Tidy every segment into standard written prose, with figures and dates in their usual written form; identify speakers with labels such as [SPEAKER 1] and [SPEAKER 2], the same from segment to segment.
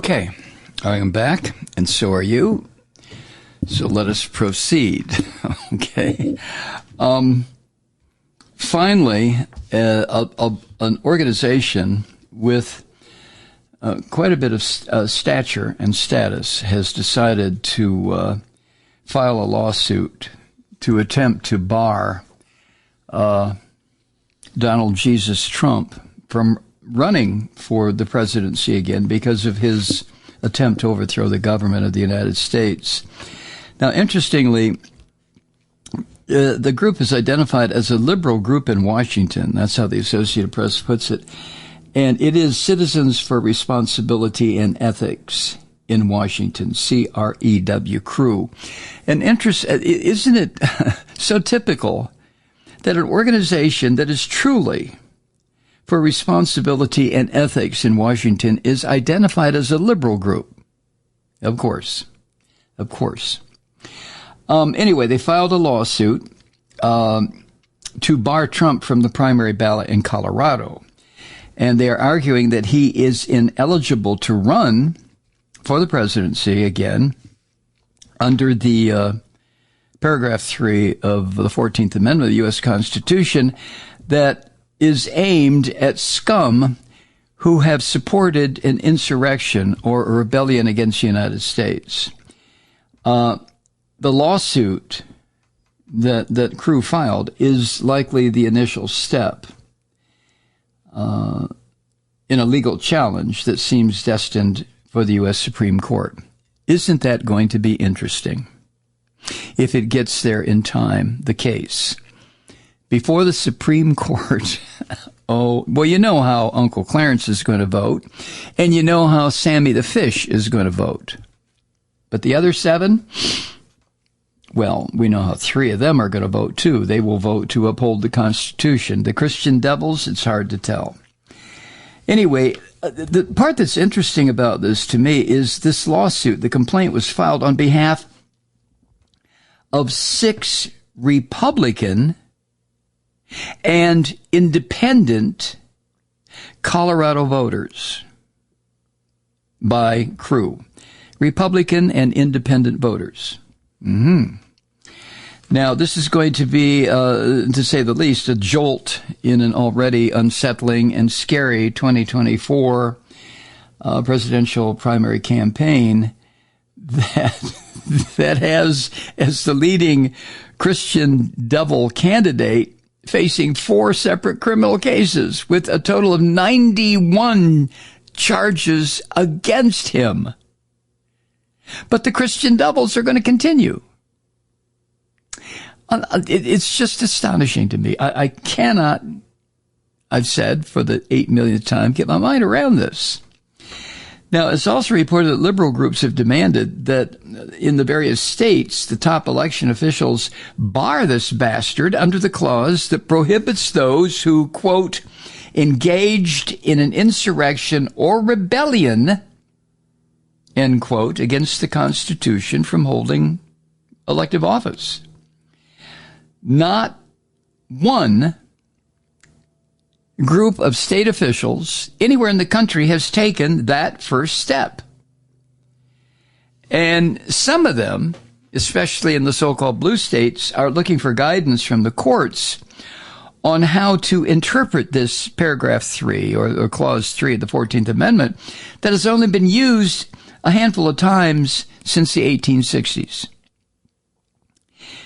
[SPEAKER 1] Okay, I am back, and so are you. So let us proceed. Okay. Finally, an organization with quite a bit of stature and status has decided to file a lawsuit to attempt to bar Donald Jesus Trump from running for the presidency again because of his attempt to overthrow the government of the United States. Now, interestingly, the group is identified as a liberal group in Washington. That's how the Associated Press puts it. And it is Citizens for Responsibility and Ethics in Washington, CREW, CREW. And isn't it so typical that an organization that is truly for responsibility and ethics in Washington is identified as a liberal group? Of course. Of course. Anyway, they filed a lawsuit to bar Trump from the primary ballot in Colorado. And they are arguing that he is ineligible to run for the presidency again under the paragraph 3 of the 14th Amendment of the U.S. Constitution that is aimed at scum who have supported an insurrection or a rebellion against the United States. The lawsuit that CREW filed is likely the initial step in a legal challenge that seems destined for the U.S. Supreme Court. Isn't that going to be interesting? If it gets there in time, the case. Before the Supreme Court, oh, well, you know how Uncle Clarence is going to vote, and you know how Sammy the Fish is going to vote. But the other 7, well, we know how 3 of them are going to vote, too. They will vote to uphold the Constitution. The Christian devils, it's hard to tell. Anyway, the part that's interesting about this to me is this lawsuit. The complaint was filed on behalf of 6 Republican and independent Colorado voters by CREW. Republican and independent voters. Now, this is going to be, to say the least, a jolt in an already unsettling and scary 2024 presidential primary campaign that has as the leading Christian devil candidate facing 4 separate criminal cases with a total of 91 charges against him. But the Christian devils are going to continue. It's just astonishing to me. I cannot, I've said for the 8 millionth time, get my mind around this. Now, it's also reported that liberal groups have demanded that in the various states, the top election officials bar this bastard under the clause that prohibits those who, quote, engaged in an insurrection or rebellion, end quote, against the Constitution from holding elective office. Not one group of state officials anywhere in the country has taken that first step. And some of them, especially in the so-called blue states, are looking for guidance from the courts on how to interpret this paragraph 3 or clause 3 of the 14th Amendment that has only been used a handful of times since the 1860s.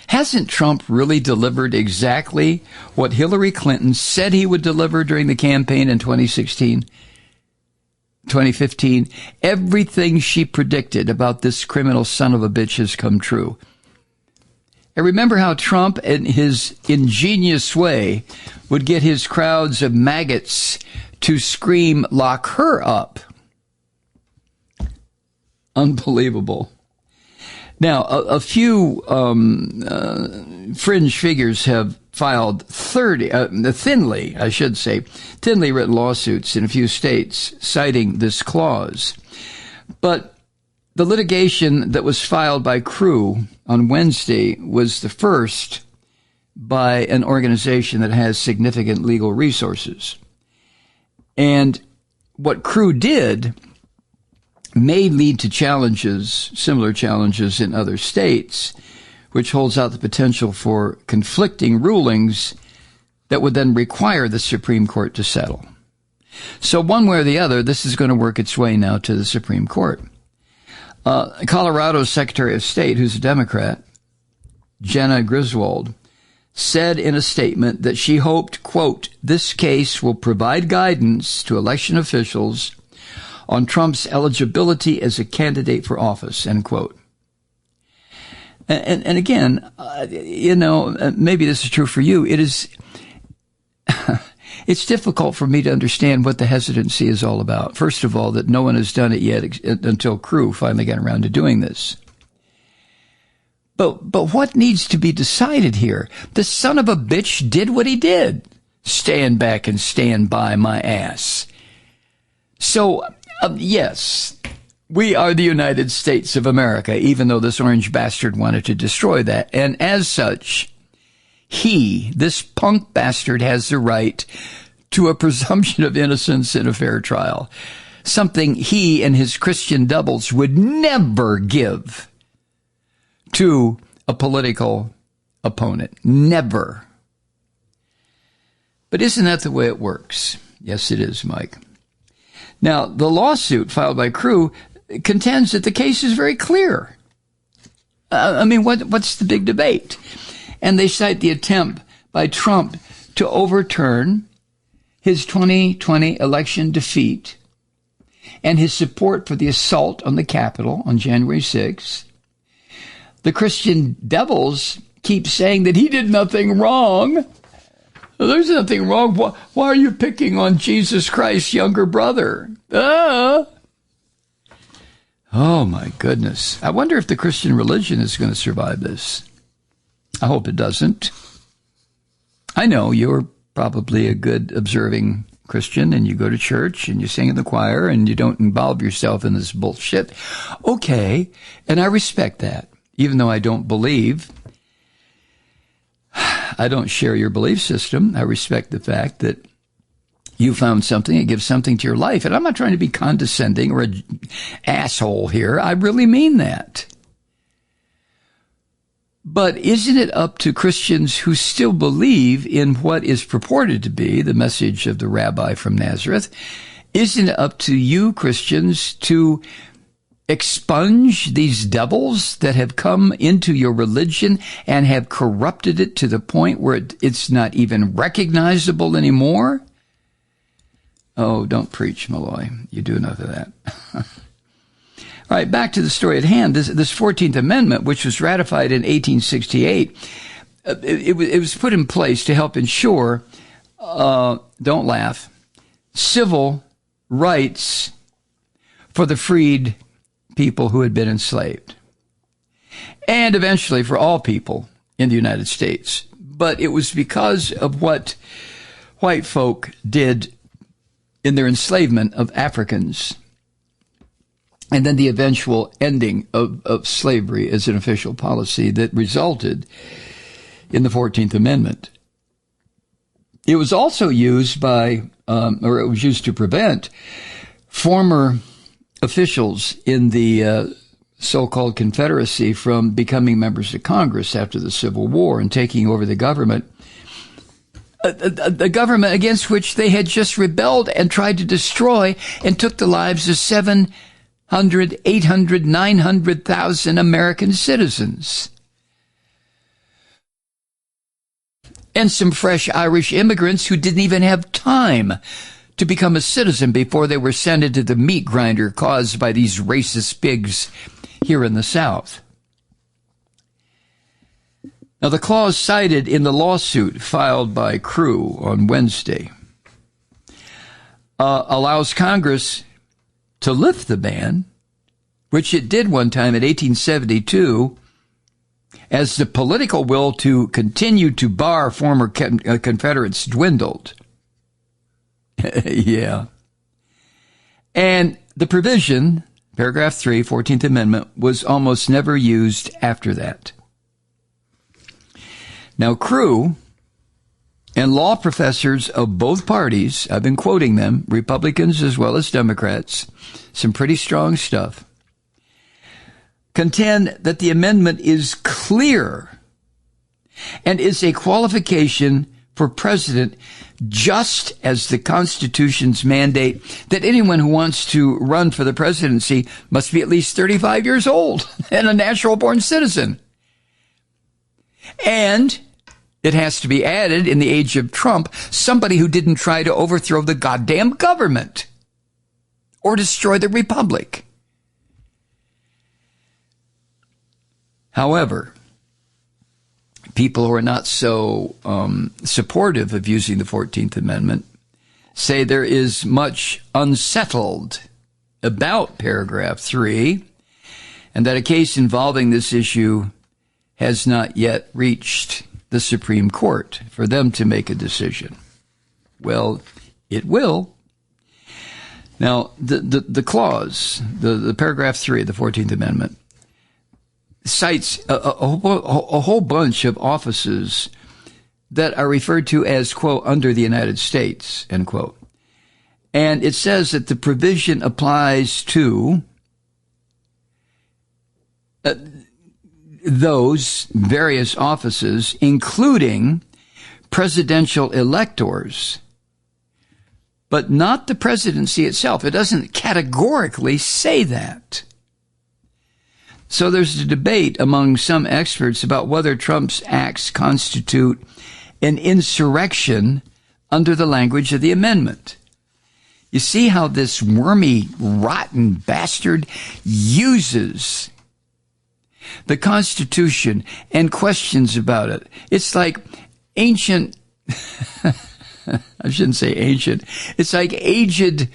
[SPEAKER 1] Hasn't Trump really delivered exactly what Hillary Clinton said he would deliver during the campaign in 2016, 2015? Everything she predicted about this criminal son of a bitch has come true. And remember how Trump, in his ingenious way, would get his crowds of maggots to scream, "Lock her up." Unbelievable. Now, a few fringe figures have filed 30, thinly written lawsuits in a few states citing this clause. But the litigation that was filed by CREW on Wednesday was the first by an organization that has significant legal resources. And what CREW did may lead to challenges, similar challenges in other states, which holds out the potential for conflicting rulings that would then require the Supreme Court to settle. So one way or the other, this is going to work its way now to the Supreme Court. Colorado's Secretary of State, who's a Democrat, Jenna Griswold, said in a statement that she hoped, quote, this case will provide guidance to election officials on Trump's eligibility as a candidate for office, end quote. And again, maybe this is true for you. It is, it's difficult for me to understand what the hesitancy is all about. First of all, that no one has done it yet until Crew finally got around to doing this. But what needs to be decided here? The son of a bitch did what he did. Stand back and stand by my ass. So, yes, we are the United States of America, even though this orange bastard wanted to destroy that. And as such, this punk bastard, has the right to a presumption of innocence in a fair trial. Something he and his Christian doubles would never give to a political opponent. Never. But isn't that the way it works? Yes, it is, Mike. Now, the lawsuit filed by Crew contends that the case is very clear. What's the big debate? And they cite the attempt by Trump to overturn his 2020 election defeat and his support for the assault on the Capitol on January 6th. The Christian devils keep saying that he did nothing wrong. There's nothing wrong. Why are you picking on Jesus Christ's younger brother? Oh, my goodness. I wonder if the Christian religion is going to survive this. I hope it doesn't. I know you're probably a good observing Christian and you go to church and you sing in the choir and you don't involve yourself in this bullshit. Okay, and I respect that. Even though I don't believe, I don't share your belief system. I respect the fact that you found something that gives something to your life. And I'm not trying to be condescending or an asshole here. I really mean that. But isn't it up to Christians who still believe in what is purported to be the message of the rabbi from Nazareth? Isn't it up to you, Christians, to expunge these devils that have come into your religion and have corrupted it to the point where it's not even recognizable anymore? Oh, don't preach, Malloy. You do enough of that. All right, back to the story at hand. This 14th Amendment, which was ratified in 1868, it was put in place to help ensure, don't laugh, civil rights for the freed people who had been enslaved, and eventually for all people in the United States. But it was because of what white folk did in their enslavement of Africans, and then the eventual ending of slavery as an official policy that resulted in the 14th Amendment. It was also used it was used to prevent former officials in the so-called Confederacy from becoming members of Congress after the Civil War and taking over the government, a government against which they had just rebelled and tried to destroy, and took the lives of 700, 800, 900,000 American citizens. And some fresh Irish immigrants who didn't even have time to become a citizen before they were sent into the meat grinder caused by these racist pigs here in the South. Now, the clause cited in the lawsuit filed by Crew on Wednesday allows Congress to lift the ban, which it did one time in 1872, as the political will to continue to bar former Confederates dwindled. Yeah. And the provision, paragraph 3, 14th Amendment, was almost never used after that. Now, Crew and law professors of both parties, I've been quoting them, Republicans as well as Democrats, some pretty strong stuff, contend that the amendment is clear and is a qualification for president, just as the Constitution's mandate that anyone who wants to run for the presidency must be at least 35 years old and a natural-born citizen. And it has to be added, in the age of Trump, somebody who didn't try to overthrow the goddamn government or destroy the republic. However, people who are not so supportive of using the 14th Amendment say there is much unsettled about paragraph 3, and that a case involving this issue has not yet reached the Supreme Court for them to make a decision. Well, it will. Now, the clause, the paragraph 3 of the 14th Amendment, cites a whole bunch of offices that are referred to as, quote, under the United States, end quote. And it says that the provision applies to those various offices, including presidential electors, but not the presidency itself. It doesn't categorically say that. So there's a debate among some experts about whether Trump's acts constitute an insurrection under the language of the amendment. You see how this wormy, rotten bastard uses the Constitution and questions about it. It's like ancient, I shouldn't say ancient, it's like aged,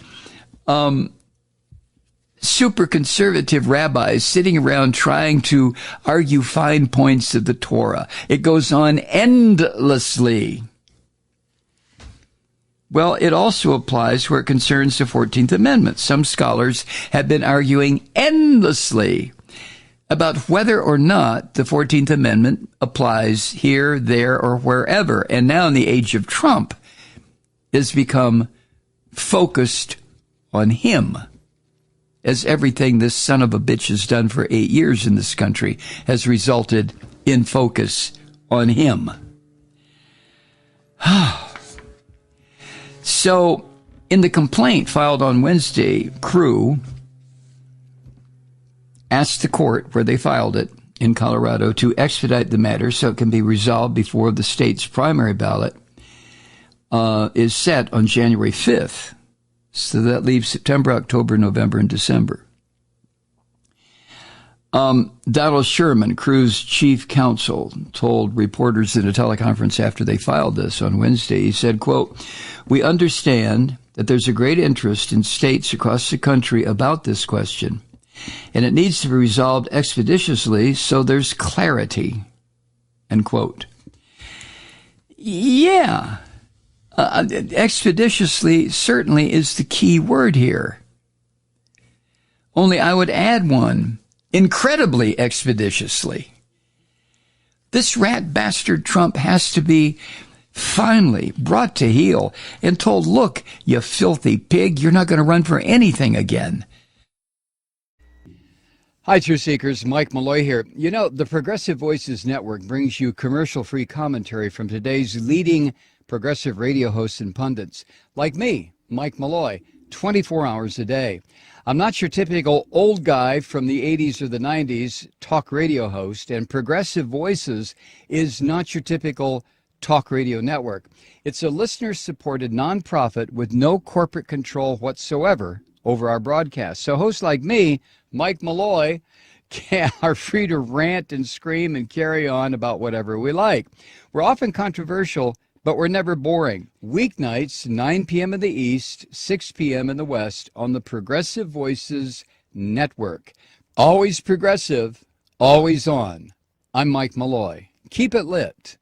[SPEAKER 1] super conservative rabbis sitting around trying to argue fine points of the Torah. It goes on endlessly. Well, it also applies where it concerns the 14th Amendment. Some scholars have been arguing endlessly about whether or not the 14th Amendment applies here, there, or wherever. And now in the age of Trump, it's become focused on him, as everything this son of a bitch has done for 8 years in this country has resulted in focus on him. So, in the complaint filed on Wednesday, Crew asked the court where they filed it in Colorado to expedite the matter so it can be resolved before the state's primary ballot is set on January 5th. So that leaves September, October, November, and December. Donald Sherman, Crew's chief counsel, told reporters in a teleconference after they filed this on Wednesday, he said, quote, "We understand that there's a great interest in states across the country about this question, and it needs to be resolved expeditiously so there's clarity," end quote. Yeah. Expeditiously certainly is the key word here. Only I would add one, incredibly expeditiously. This rat bastard Trump has to be finally brought to heel and told, look, you filthy pig, you're not going to run for anything again. Hi, Truth Seekers. Mike Malloy here. You know, the Progressive Voices Network brings you commercial-free commentary from today's leading progressive radio hosts and pundits, like me, Mike Malloy, 24 hours a day. I'm not your typical old guy from the 80s or the 90s talk radio host, and Progressive Voices is not your typical talk radio network. It's a listener-supported nonprofit with no corporate control whatsoever over our broadcast. So hosts like me, Mike Malloy, are free to rant and scream and carry on about whatever we like. We're often controversial, but we're never boring. Weeknights, 9 p.m. in the East, 6 p.m. in the West on the Progressive Voices Network. Always progressive, always on. I'm Mike Malloy. Keep it lit.